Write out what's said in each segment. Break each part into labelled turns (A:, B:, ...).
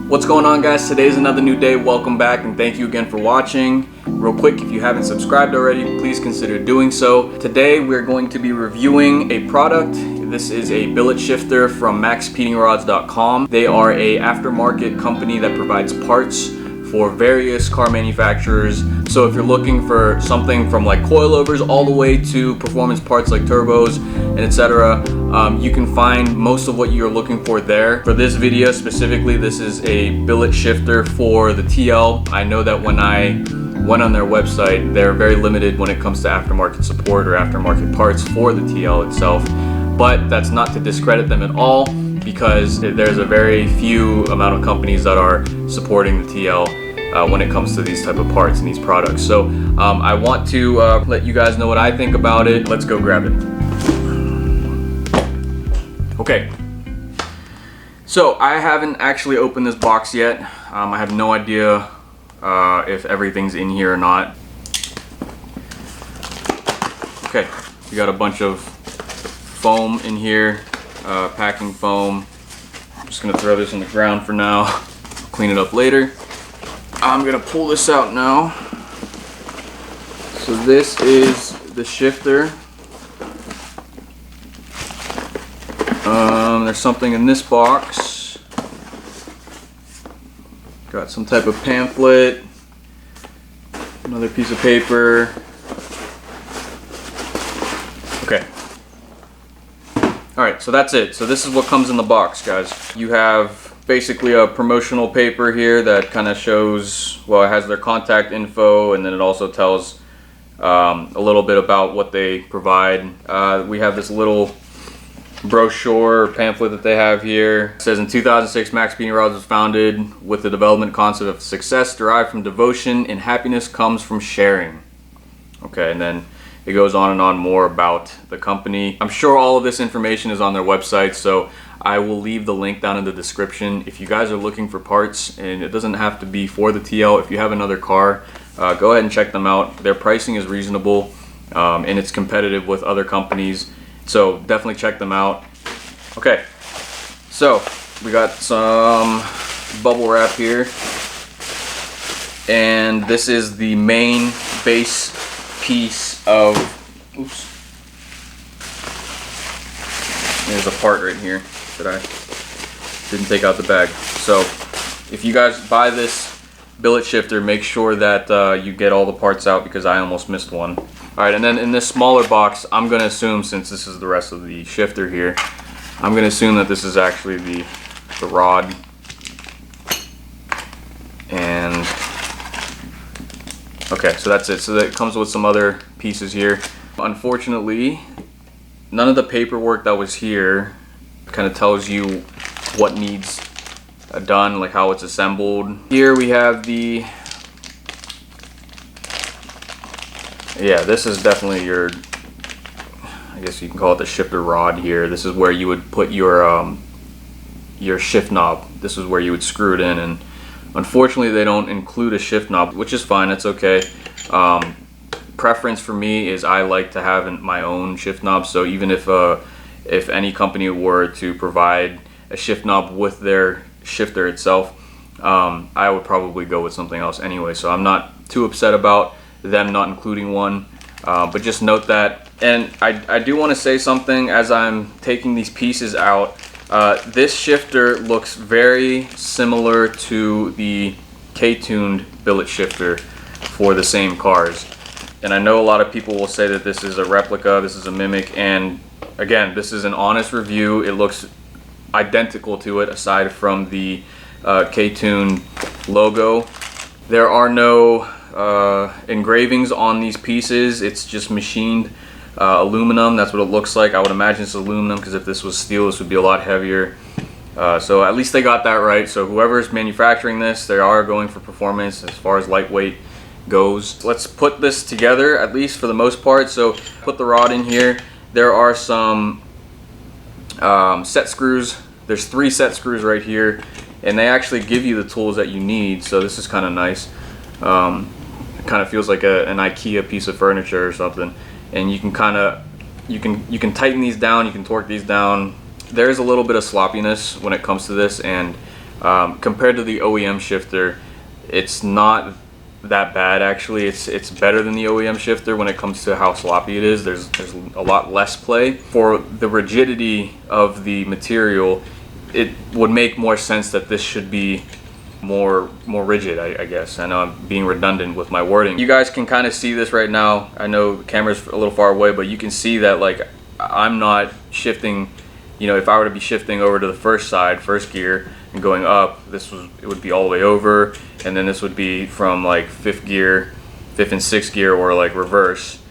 A: What's going on, guys? Today's another new day. Welcome back and thank you again for watching. Real quick, if you haven't subscribed already, please consider doing so. Today we're going to be reviewing a product. This is a billet shifter from Maxpeedingrods.com. They are a aftermarket company that provides parts for various car manufacturers. So if you're looking for something from like coilovers all the way to performance parts like turbos and etc., you can find most of what you're looking for there. For this video specifically, this is a billet shifter for the TL. I know that when I went on their website, they're very limited when it comes to aftermarket support or aftermarket parts for the TL itself. But that's not to discredit them at all, because there's a very few amount of companies that are supporting the TL when it comes to these type of parts and these products. So I want to let you guys know what I think about it. Let's go grab it. Okay, so I haven't actually opened this box yet. I have no idea if everything's in here or not. Okay, we got a bunch of foam in here, packing foam. I'm just gonna throw this on the ground for now. I'll clean it up later. I'm gonna pull this out now. So this is the shifter. There's something in this box. Got some type of pamphlet, another piece of paper. Okay. Alright, so that's it. So this is what comes in the box, guys. You have basically a promotional paper here that kind of shows, well, it has their contact info, and then it also tells a little bit about what they provide. We have this little brochure or pamphlet that they have here. It says, in 2006, Maxpeedingrods was founded with the development concept of success derived from devotion, and happiness comes from sharing. Okay, and then it goes on and on more about the company. I'm sure all of this information is on their website, so I will leave the link down in the description. If you guys are looking for parts, and it doesn't have to be for the TL, if you have another car, go ahead and check them out. Their pricing is reasonable, and it's competitive with other companies. So definitely check them out. Okay, so we got some bubble wrap here, and this is the main base piece of, oops, there's a part right here that I didn't take out the bag. So if you guys buy this billet shifter, make sure that you get all the parts out, because I almost missed one. Alright, and then in this smaller box, I'm going to assume, since this is the rest of the shifter here, I'm going to assume that this is actually the rod. And okay, so that's it. So that comes with some other pieces here. Unfortunately, none of the paperwork that was here kind of tells you what needs done, like how it's assembled. Here we have the, yeah, this is definitely your, I guess you can call it the shifter rod here. This is where you would put your shift knob. This is where you would screw it in, and unfortunately they don't include a shift knob, which is fine, it's okay. Preference for me is I like to have my own shift knob, so even if any company were to provide a shift knob with their shifter itself, I would probably go with something else anyway, so I'm not too upset about them not including one, but just note that. And I do want to say something as I'm taking these pieces out. This shifter looks very similar to the K-tuned billet shifter for the same cars, and I know a lot of people will say that this is a replica, this is a mimic, and again, this is an honest review. It looks identical to it aside from the K-tuned logo. There are no engravings on these pieces. It's just machined aluminum. That's what it looks like. I would imagine it's aluminum, because if this was steel, this would be a lot heavier. So at least they got that right. So whoever's manufacturing this, they are going for performance as far as lightweight goes. Let's put this together, at least for the most part. So put the rod in here. There are some set screws. There's 3 set screws right here, and they actually give you the tools that you need, so this is kind of nice. It kind of feels like an IKEA piece of furniture or something, and you can kind of you can tighten these down, you can torque these down. There's a little bit of sloppiness when it comes to this, and Compared to the OEM shifter, it's not that bad actually. It's better than the OEM shifter when it comes to how sloppy it is. There's a lot less play. For the rigidity of the material, it would make more sense that this should be more rigid, I guess. I know I'm being redundant with my wording. You guys can kind of see this right now. I know the camera's a little far away, but you can see that like I'm not shifting. You know, if I were to be shifting over to the first gear and going up, it would be all the way over, and then this would be from like fifth and sixth gear, or like reverse,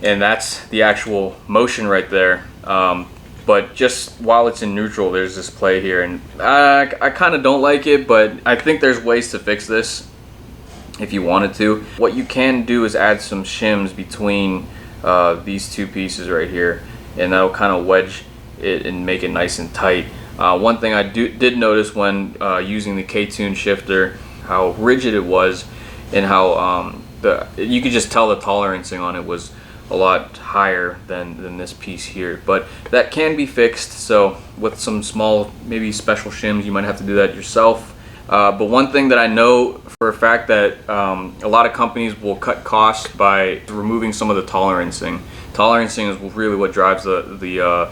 A: and that's the actual motion right there. But just while it's in neutral, there's this play here, and I kind of don't like it, but I think there's ways to fix this if you wanted to. What you can do is add some shims between these two pieces right here, and that'll kind of wedge it and make it nice and tight. One thing I did notice when using the K-Tune shifter, how rigid it was, and how you could just tell the tolerancing on it was a lot higher than this piece here. But that can be fixed, so with some small, maybe special shims, you might have to do that yourself. But one thing that I know for a fact that a lot of companies will cut costs by removing some of the tolerancing. Tolerancing is really what drives the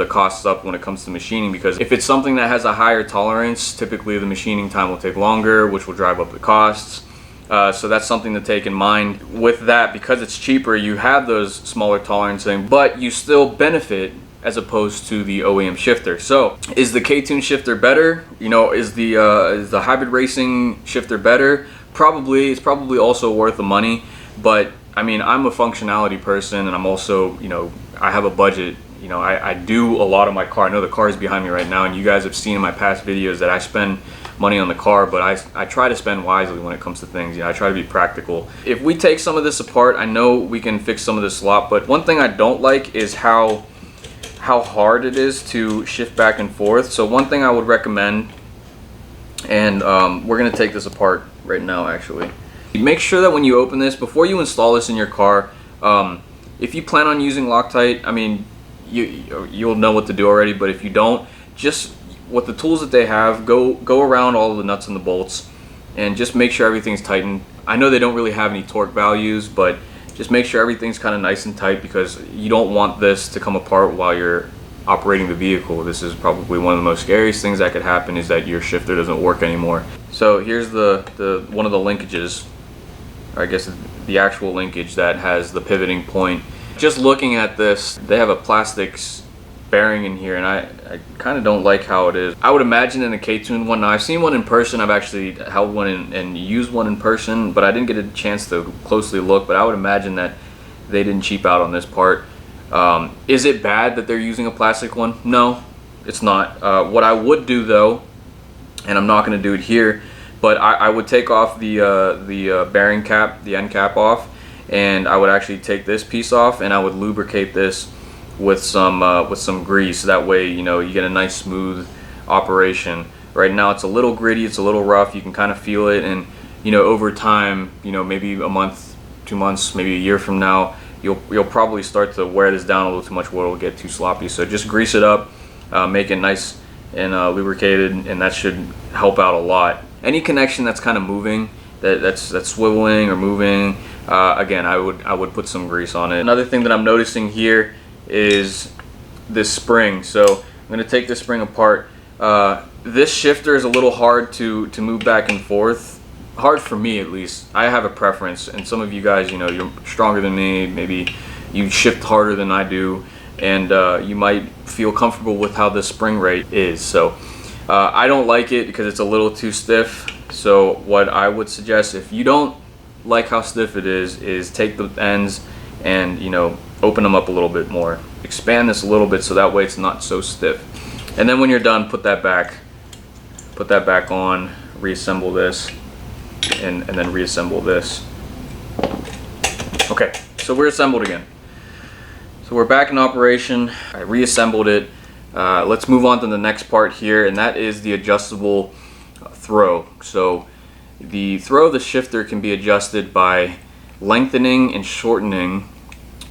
A: costs up when it comes to machining, because if it's something that has a higher tolerance, typically the machining time will take longer, which will drive up the costs. So that's something to take in mind. With that, because it's cheaper, you have those smaller tolerancing, but you still benefit as opposed to the OEM shifter. So is the K-Tune shifter better? You know, is the hybrid racing shifter better? Probably. It's probably also worth the money, but I mean, I'm a functionality person, and I'm also, you know, I have a budget. You know, I do a lot of my car. I know the car is behind me right now, and you guys have seen in my past videos that I spend money on the car, but I try to spend wisely when it comes to things. You know, I try to be practical. If we take some of this apart, I know we can fix some of this slop, but one thing I don't like is how hard it is to shift back and forth. So one thing I would recommend, and we're gonna take this apart right now actually. Make sure that when you open this, before you install this in your car, if you plan on using Loctite, I mean, you'll know what to do already, but if you don't, just with the tools that they have, go around all of the nuts and the bolts and just make sure everything's tightened. I know they don't really have any torque values, but just make sure everything's kind of nice and tight, because you don't want this to come apart while you're operating the vehicle. This is probably one of the most scariest things that could happen, is that your shifter doesn't work anymore. So here's the one of the linkages, or I guess the actual linkage that has the pivoting point. Just looking at this, they have a plastics bearing in here, and I kind of don't like how it is. I would imagine in a K-Tune one, now I've seen one in person, I've actually held one and used one in person, but I didn't get a chance to closely look, but I would imagine that they didn't cheap out on this part. Is it bad that they're using a plastic one? No, it's not. What I would do though, and I'm not going to do it here, but I would take off the bearing cap, the end cap off, and I would actually take this piece off, and I would lubricate this with some grease. That way, you know, you get a nice smooth operation. Right now it's a little gritty, it's a little rough, you can kind of feel it, and you know, over time, you know, maybe a month, 2 months, maybe a year from now, you'll probably start to wear this down a little too much, where it'll get too sloppy. So just grease it up, make it nice and lubricated, and that should help out a lot. Any connection that's kind of moving, that's swiveling or moving, again, I would put some grease on it. Another thing that I'm noticing here is this spring. So I'm going to take this spring apart. This shifter is a little hard to move back and forth. Hard for me, at least. I have a preference, and some of you guys, you know, you're stronger than me, maybe you shift harder than I do, and you might feel comfortable with how the spring rate is. So I don't like it because it's a little too stiff. So what I would suggest, if you don't like how stiff it is take the ends and, you know, open them up a little bit more. Expand this a little bit so that way it's not so stiff. And then when you're done, put that back on, reassemble this, and then reassemble this. Okay, so we're assembled again. So we're back in operation. I reassembled it. Let's move on to the next part here, and that is the adjustable throw. So the throw of the shifter can be adjusted by lengthening and shortening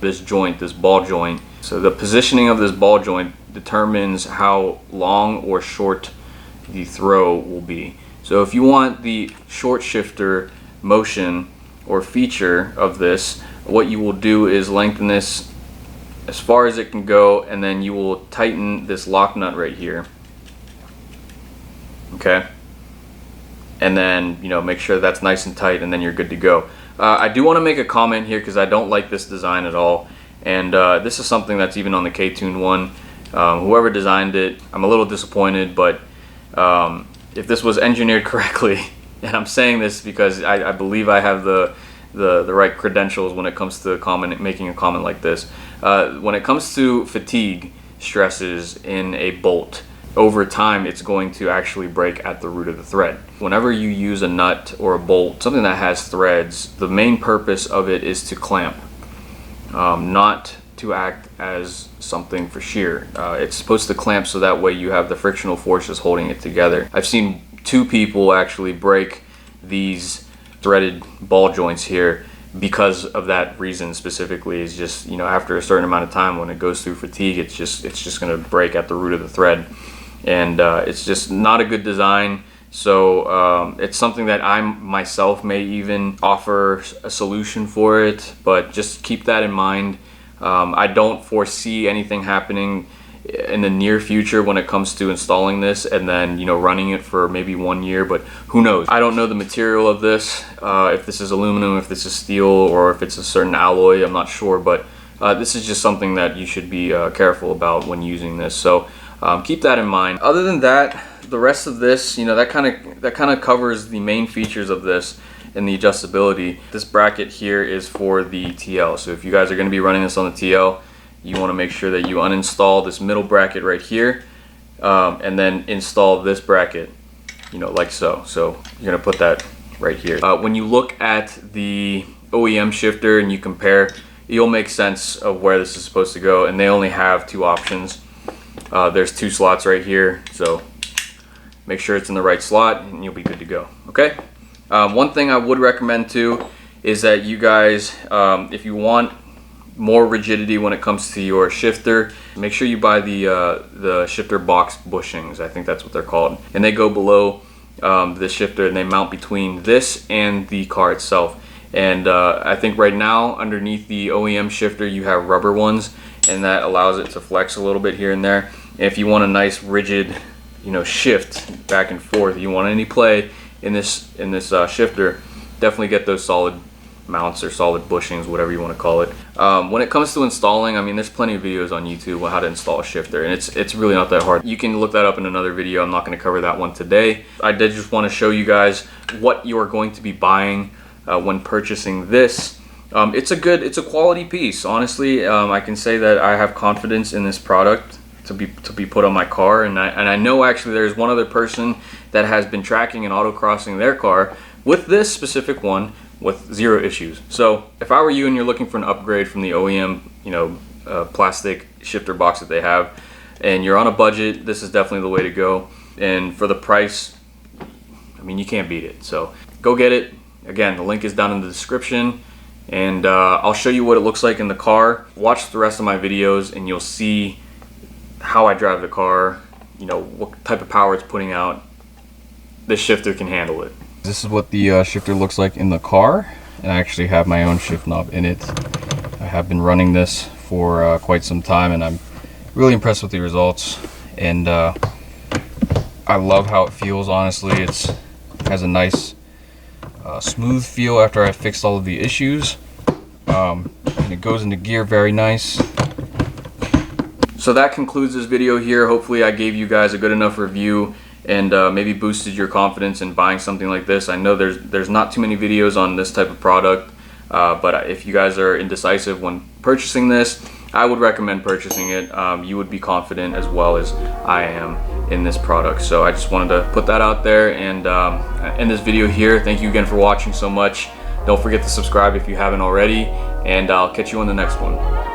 A: this joint, this ball joint. So the positioning of this ball joint determines how long or short the throw will be. So if you want the short shifter motion or feature of this, what you will do is lengthen this as far as it can go, and then you will tighten this lock nut right here. Okay, and then make sure that's nice and tight, and then you're good to go. I do want to make a comment here because I don't like this design at all, and this is something that's even on the K-Tune one. Whoever designed it, I'm a little disappointed, but if this was engineered correctly, and I'm saying this because I believe I have the right credentials when it comes to making a comment like this. When it comes to fatigue stresses in a bolt, over time it's going to actually break at the root of the thread. Whenever you use a nut or a bolt, something that has threads, the main purpose of it is to clamp, not to act as something for shear. It's supposed to clamp so that way you have the frictional forces holding it together. I've seen 2 people actually break these threaded ball joints here because of that reason specifically. Is just after a certain amount of time, when it goes through fatigue, it's just going to break at the root of the thread, and it's just not a good design. So it's something that I myself may even offer a solution for it, but just keep that in mind. I don't foresee anything happening in the near future when it comes to installing this and then running it for maybe 1 year, but who knows. I don't know the material of this, if this is aluminum, if this is steel, or if it's a certain alloy. I'm not sure, but this is just something that you should be careful about when using this, so keep that in mind. Other than that, the rest of this, that kind of covers the main features of this and the adjustability. This bracket here is for the TL, so if you guys are going to be running this on the TL, you want to make sure that you uninstall this middle bracket right here, and then install this bracket, like so. So you're going to put that right here. When you look at the OEM shifter and you compare, you'll make sense of where this is supposed to go, and they only have 2 options. There's 2 slots right here, so make sure it's in the right slot and you'll be good to go. Okay. One thing I would recommend too is that you guys, if you want more rigidity when it comes to your shifter, make sure you buy the shifter box bushings. I think that's what they're called, and they go below the shifter and they mount between this and the car itself. And I think right now underneath the OEM shifter you have rubber ones, and that allows it to flex a little bit here and there. And if you want a nice rigid shift back and forth, you want any play in this shifter, definitely get those solid mounts or solid bushings, whatever you want to call it. When it comes to installing, I mean, there's plenty of videos on YouTube on how to install a shifter, and it's really not that hard. You can look that up in another video. I'm not going to cover that one today. I did just want to show you guys what you are going to be buying when purchasing this. It's a quality piece. Honestly, I can say that I have confidence in this product to be put on my car, and I know actually there's one other person that has been tracking and autocrossing their car with this specific one with 0 issues. So if I were you and you're looking for an upgrade from the OEM plastic shifter box that they have, and you're on a budget, this is definitely the way to go. And for the price, I mean, you can't beat it. So go get it. Again, the link is down in the description, and I'll show you what it looks like in the car. Watch the rest of my videos and you'll see how I drive the car, what type of power it's putting out. This shifter can handle it. This is what the shifter looks like in the car, and I actually have my own shift knob in it. I have been running this for quite some time, and I'm really impressed with the results, and I love how it feels. Honestly, it has a nice smooth feel after I fixed all of the issues, and it goes into gear very nice. So that concludes this video here. Hopefully I gave you guys a good enough review and maybe boosted your confidence in buying something like this. I know there's not too many videos on this type of product, but if you guys are indecisive when purchasing this, I would recommend purchasing it. You would be confident as well as I am in this product. So I just wanted to put that out there and end this video here. Thank you again for watching so much. Don't forget to subscribe if you haven't already, and I'll catch you on the next one.